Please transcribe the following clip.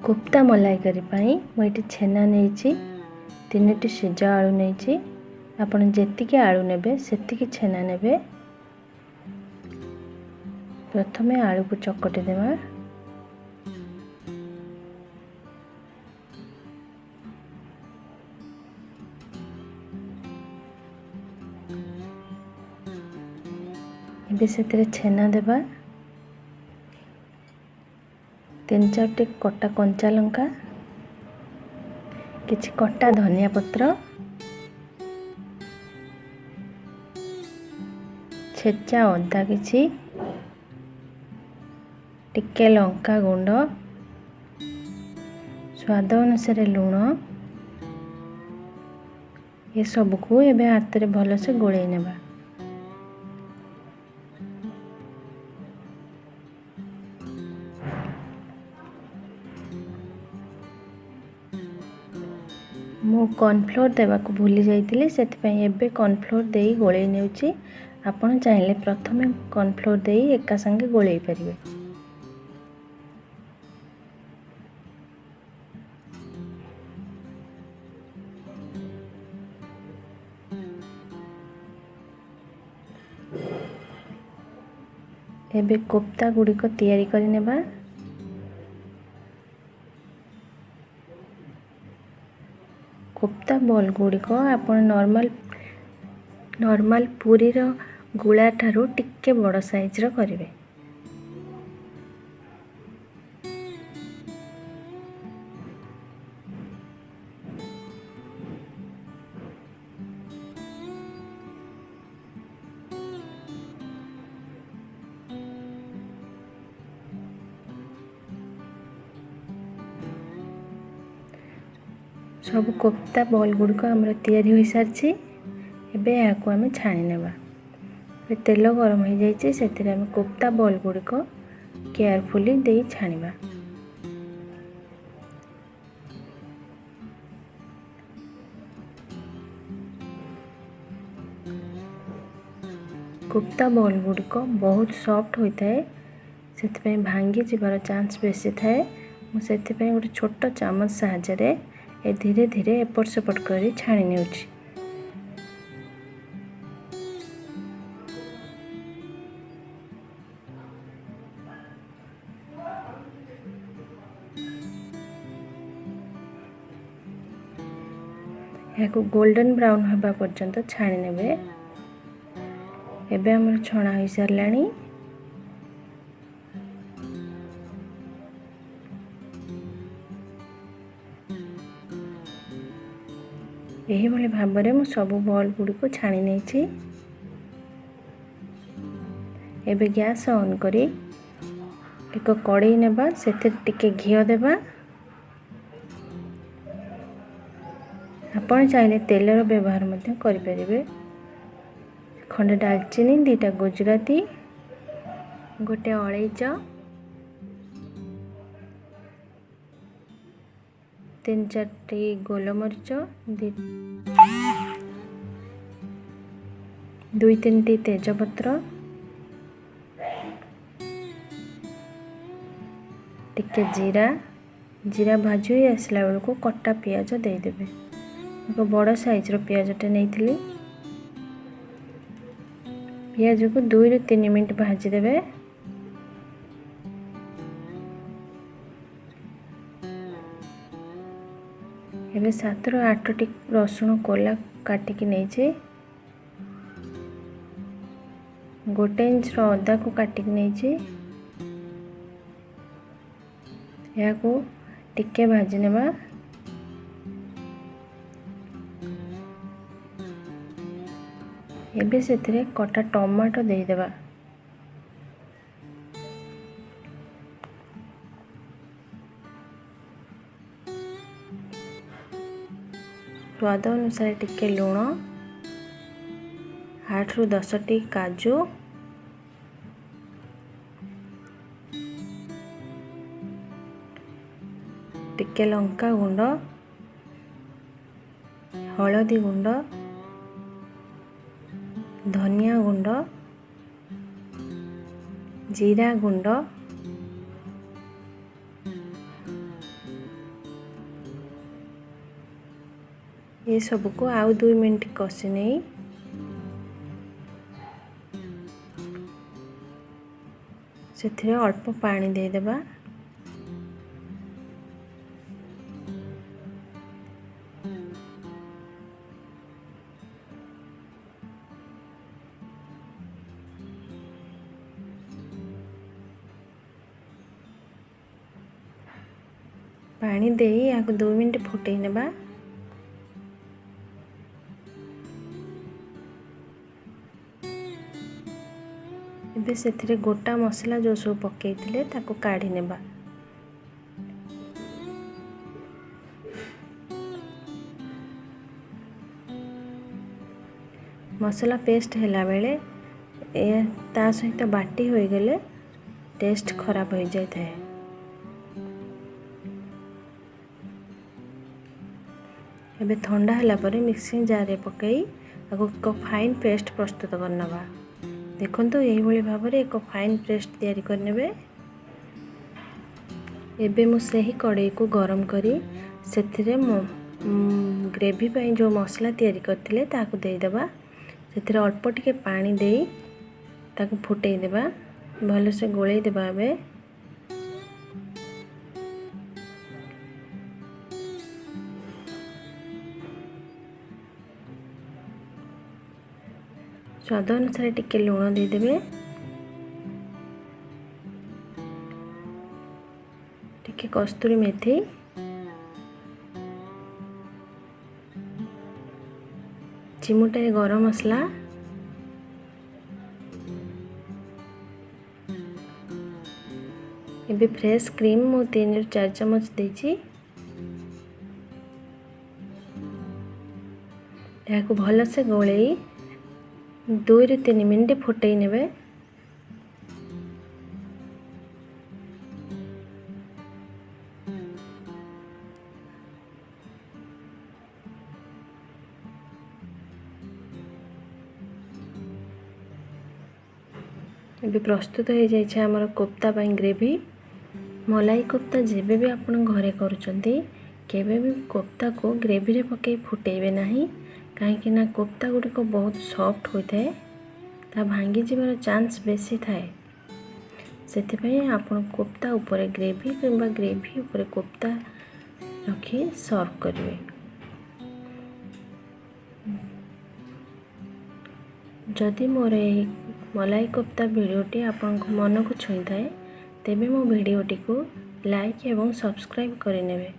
कोफ्ता मलाईकरी पाई मुझे छेना नहीं 3टी सिझा आलू नहीं आपण जेतिकी आलू नेबे सेतिकी छेना नेबे। प्रथमे आलू को चकटी देवा। से छेना देवा। 3-4टी कटा कंचा लंका, किछि कटा धनिया पत्र, छेचा अदा किछि, टिके लंका गुंड, स्वाद अनुसार लुण, ये सब को एबे हाथ रे भल से गोळै नेबा। मु कॉर्नफ्लोर देवा को भूली जाइतिले सेतिपई एबे कॉर्नफ्लोर देई गोळै नेउची। आपण चाहिले प्रथमे कॉर्नफ्लोर देई एका संगे गोळै परिबे। एबे कोफ्ता गुडी को तैयारी करि नेबा। कोफ्ता बॉल गुडी को आपण नॉर्मल पूरी रो गुळा ठारू टिके बड़ साइज रो करिवे। सब कोफ्ता बॉल गुड़िक आमर तैयारी हो सारी। एबे याको आमे छाणी नेबा। तेल गरम हो जाइए से कोफ्ता बॉल गुड़िक केयरफुली दे छाणीबा। कोफ्ता बॉल गुड़िक बहुत सॉफ्ट होता है, से भांगी जीवार चांस बेसी थाए। मुझे गोटे छोट चामच साहाय्य ए धीरे धीरे एपट सेपट करी छाणी नेउछि। याको गोल्डन ब्राउन हबा पर्यंत छाणी नेबे। एबे हमर छणा होई सारलाणी। यही भली भाबरे मु सब बॉल गुडी को छाणी नेछि। एबे गैस ऑन करी एक कड़ाई नेबा, सेथे टिके घियो देबा। आपण चाहिले तेलर व्यवहार मध्य करि परिबे। खंडे दालचीनी, 2टा गुजराती, गोटे अलैच, 3-4टी गोलमरिच, 2-3टी तेजपत्र, टिके जीरा भाजी आसला बेल को कटा पियाज दे देबे। एक बड़ साइज रो पियाजटा नहीं, पियाज को 2-3 मिनट भाजी देबे। एबे 7-8टी रसुण कोला काटिकी नहीं, 1 इंच रो अदा को काटिकी नहीं, या को टिके भाजी नेबा। एबे सेथिरे कटा टमाटो दे देबा। स्वाद अनुसार टिके लुण, 8-10टी काजू, टिके लंका गुंड, हलदी गुंड, धनिया गुंड, जीरा गुंड, ये सब को आउ 2 मिनट कषि नहीं से अल्प पानी दे देबा। पानी दे या 2 मिनट फुटई नेबा। एबे से गोटा मसला जो सब पकईथिले ताको काढ़ी नेबा। मसला पेस्ट हैला बेले ता सहित बाटी हो गले टेस्ट खराब हो जाए थाए। एबे ठंडा हैला परे मिक्सिंग जार रे पकई एक फाइन पेस्ट प्रस्तुत करनबा। देखंतु यही भली भाव एक फाइन पेस्ट तैयारी करनेबे। एबे मु सही कड़ाई को गरम करी सेथिरे मो ग्रेवी पई जो मसला तैयारी करथिले ताको देई देबा। सेथिरे अल्प टिके पानी देई ताको फुटई देबा। भले से गोळेई देबा। एबे स्वाद अनुसार टिके लुण दे देबे। टिके कस्तूरी मेथी, चिमुटे गरम मसला, एबे फ्रेश क्रीम मु 3 ରୁ 4 चम्मच देछि। याको भल से गोळेई 2 ରୁ 3 मिनट फुटई नेबे। एबे प्रस्तुत हो जाइछे हमर कोफ्ता पई ग्रेवी। मलाई कोफ्ता जेबे भी आपण घरे करूचंती केबे भी कोफ्ता को ग्रेवी रे पके फुटेबे नाही, काहेकि ना कोफ्ता गुडी को बहुत सॉफ्ट होता है, ता भांगी जीवार चांस बेसी थाए। सेति पई आपण कोफ्ता ऊपर ग्रेवी किंबा ग्रेवी ऊपर कोफ्ता रखी सर्व करिवे। जदि मोर मलाई कोफ्ता वीडियोटी आपण मन को छुई थाए तेबे मो वीडियोटी को लाइक एवं सब्सक्राइब करि नेबे।